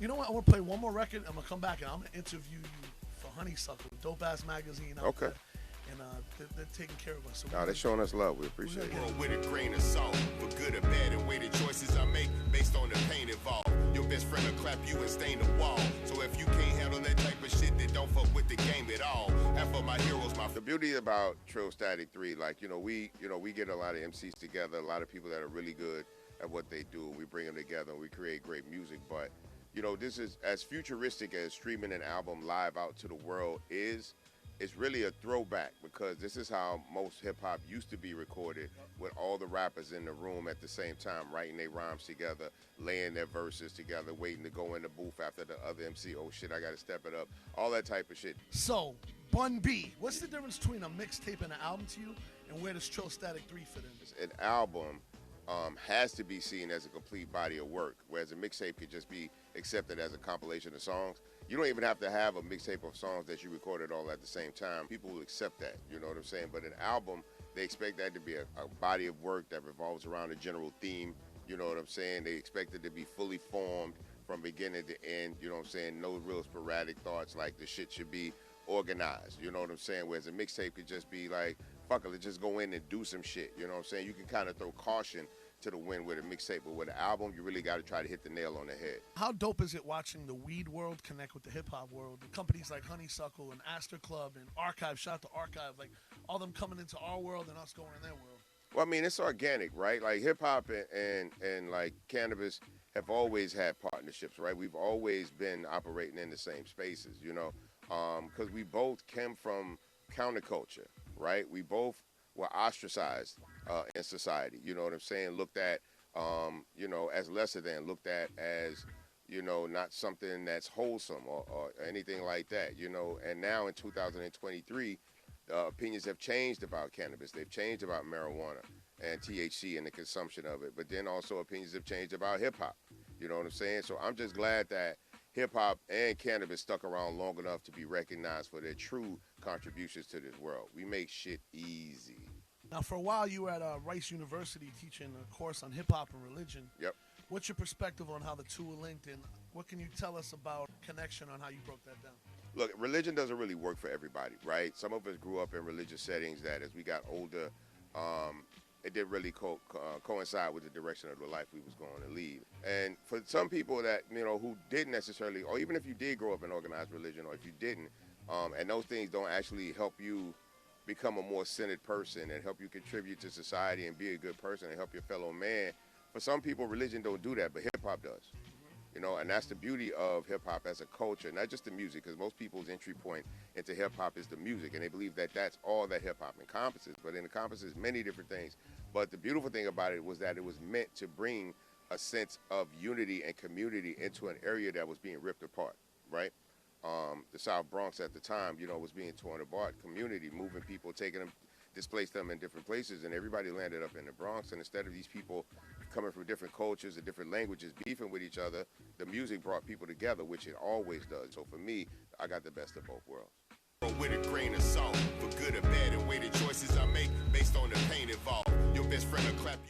You know what? I want to play one more record. I'm gonna come back and I'm gonna interview you for Honeysuckle, dope ass magazine out Okay. there. And they're taking care of us. So No, they're showing us love. We appreciate it. World with a grain of salt, for good or bad, and way the choices I make based on the pain involved. Your best friend will clap you and stain the wall. So if you can't handle that type of shit, then don't fuck with the game at all. And for my heroes, my The beauty about Trill Static 3, like, we get a lot of MCs together, a lot of people that are really good at what they do. We bring them together and we create great music. But, this is as futuristic as streaming an album live out to the world is. It's really a throwback because this is how most hip-hop used to be recorded, with all the rappers in the room at the same time, writing their rhymes together, laying their verses together, waiting to go in the booth after the other MC. Oh, shit, I got to step it up. All that type of shit. So, Bun B, what's the difference between a mixtape and an album to you, and where does Trill Static 3 fit in? An album has to be seen as a complete body of work, whereas a mixtape could just be accepted as a compilation of songs. You don't even have to have a mixtape of songs that you recorded all at the same time. People will accept that, you know what I'm saying? But an album, they expect that to be a body of work that revolves around a general theme, you know what I'm saying? They expect it to be fully formed from beginning to end, you know what I'm saying? No real sporadic thoughts like the shit should be organized, you know what I'm saying? Whereas a mixtape could just be like, fuck it, let's just go in and do some shit, you know what I'm saying? You can kind of throw caution to the wind with a mixtape, but with an album, you really got to try to hit the nail on the head. How dope is it watching the weed world connect with the hip-hop world? The companies like Honeysuckle and Astor Club and Archive, shout out to Archive, like all them coming into our world and us going in their world. Well, I mean, it's organic, right? Like hip-hop and like cannabis have always had partnerships, right? We've always been operating in the same spaces, because we both came from counterculture, right? We both were ostracized in society, you know what I'm saying? Looked at, as lesser than, looked at as, not something that's wholesome or anything like that, And now in 2023, opinions have changed about cannabis. They've changed about marijuana and THC and the consumption of it. But then also opinions have changed about hip-hop, you know what I'm saying? So I'm just glad that hip-hop and cannabis stuck around long enough to be recognized for their true contributions to this world. We make shit easy. Now, for a while, you were at Rice University teaching a course on hip-hop and religion. Yep. What's your perspective on how the two are linked, and what can you tell us about connection on how you broke that down? Look, religion doesn't really work for everybody, right? Some of us grew up in religious settings that as we got older, it didn't really coincide with the direction of the life we was going to lead. And for some people that, who didn't necessarily, or even if you did grow up in organized religion, or if you didn't, and those things don't actually help you become a more centered person and help you contribute to society and be a good person and help your fellow man. For some people, religion don't do that, but hip-hop does. And that's the beauty of hip-hop as a culture, not just the music, because most people's entry point into hip-hop is the music, and they believe that that's all that hip-hop encompasses, but it encompasses many different things. But the beautiful thing about it was that it was meant to bring a sense of unity and community into an area that was being ripped apart, right? The South Bronx at the time, was being torn apart, community, moving people, taking them, displaced them in different places, and everybody landed up in the Bronx. And instead of these people coming from different cultures and different languages, beefing with each other, the music brought people together, which it always does. So for me, I got the best of both worlds. with a grain of salt, for good or bad, and way the choices I make based on the pain involved. Your best friend will clap you.